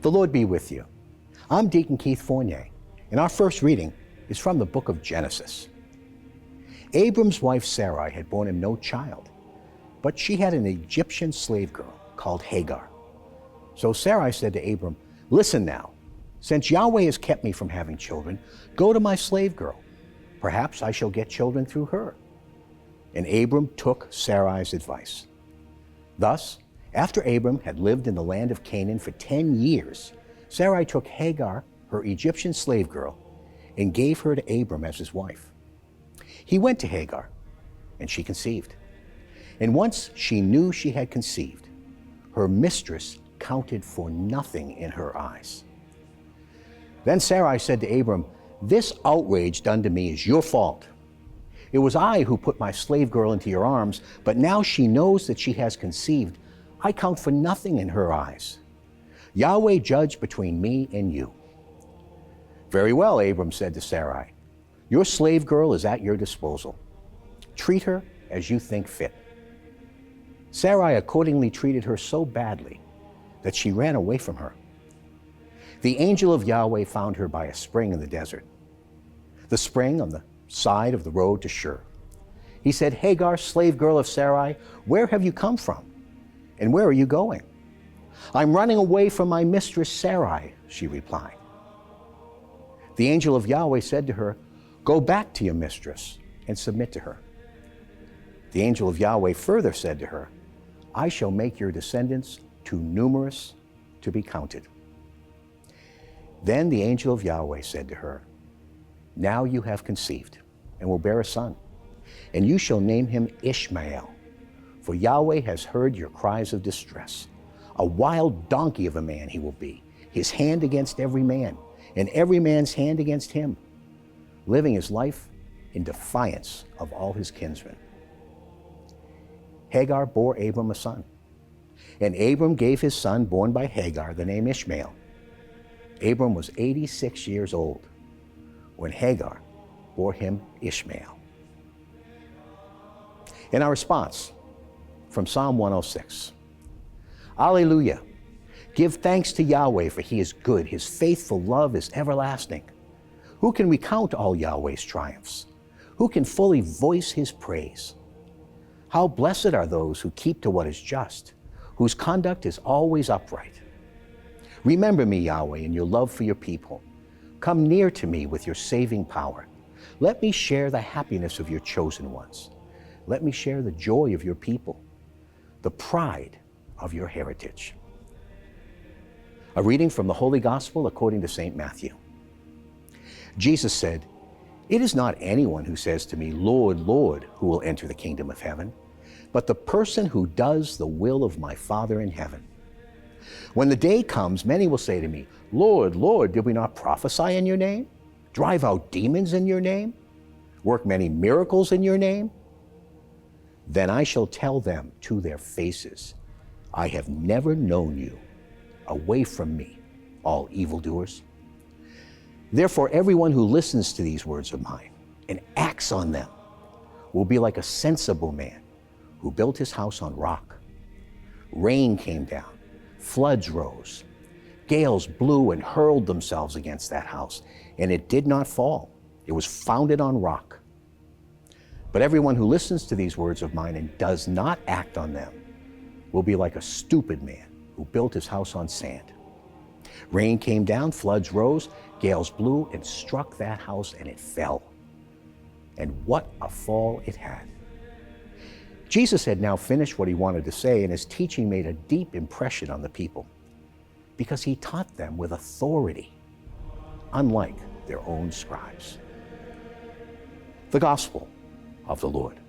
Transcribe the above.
The Lord be with you. I'm Deacon Keith Fournier, and our first reading is from the book of Genesis. Abram's wife Sarai had borne him no child, but she had an Egyptian slave girl called Hagar. So Sarai said to Abram, "Listen now, since Yahweh has kept me from having children, go to my slave girl. Perhaps I shall get children through her." And Abram took Sarai's advice. Thus, after Abram had lived in the land of Canaan for 10 years, Sarai took Hagar, her Egyptian slave girl, and gave her to Abram as his wife. He went to Hagar, and she conceived. And once she knew she had conceived, her mistress counted for nothing in her eyes. Then Sarai said to Abram, "This outrage done to me is your fault. It was I who put my slave girl into your arms, but now she knows that she has conceived. I count for nothing in her eyes. Yahweh judge between me and you." "Very well," Abram said to Sarai. "Your slave girl is at your disposal. Treat her as you think fit." Sarai accordingly treated her so badly that she ran away from her. The angel of Yahweh found her by a spring in the desert, the spring on the side of the road to Shur. He said, "Hagar, slave girl of Sarai, where have you come from? And where are you going?" "I'm running away from my mistress Sarai," she replied. The angel of Yahweh said to her, "Go back to your mistress and submit to her." The angel of Yahweh further said to her, "I shall make your descendants too numerous to be counted." Then the angel of Yahweh said to her, "Now you have conceived and will bear a son, and you shall name him Ishmael, for Yahweh has heard your cries of distress. A wild donkey of a man he will be, his hand against every man, and every man's hand against him, living his life in defiance of all his kinsmen." Hagar bore Abram a son, and Abram gave his son born by Hagar the name Ishmael. Abram was 86 years old when Hagar bore him Ishmael. In our response from Psalm 106, Alleluia! Give thanks to Yahweh, for he is good. His faithful love is everlasting. Who can recount all Yahweh's triumphs? Who can fully voice his praise? How blessed are those who keep to what is just, whose conduct is always upright. Remember me, Yahweh, in your love for your people. Come near to me with your saving power. Let me share the happiness of your chosen ones. Let me share the joy of your people, the pride of your heritage. A reading from the Holy Gospel according to St. Matthew. Jesus said, "It is not anyone who says to me, 'Lord, Lord,' who will enter the kingdom of heaven, but the person who does the will of my Father in heaven. When the day comes, many will say to me, 'Lord, Lord, did we not prophesy in your name? Drive out demons in your name? Work many miracles in your name?' Then I shall tell them to their faces, 'I have never known you. Away from me, all evildoers.' Therefore, everyone who listens to these words of mine and acts on them will be like a sensible man who built his house on rock. Rain came down, floods rose, gales blew and hurled themselves against that house, and it did not fall. It was founded on rock. But everyone who listens to these words of mine and does not act on them will be like a stupid man who built his house on sand. Rain came down, floods rose, gales blew and struck that house, and it fell. And what a fall it had." Jesus had now finished what he wanted to say, and his teaching made a deep impression on the people because he taught them with authority, unlike their own scribes. The Gospel of the Lord.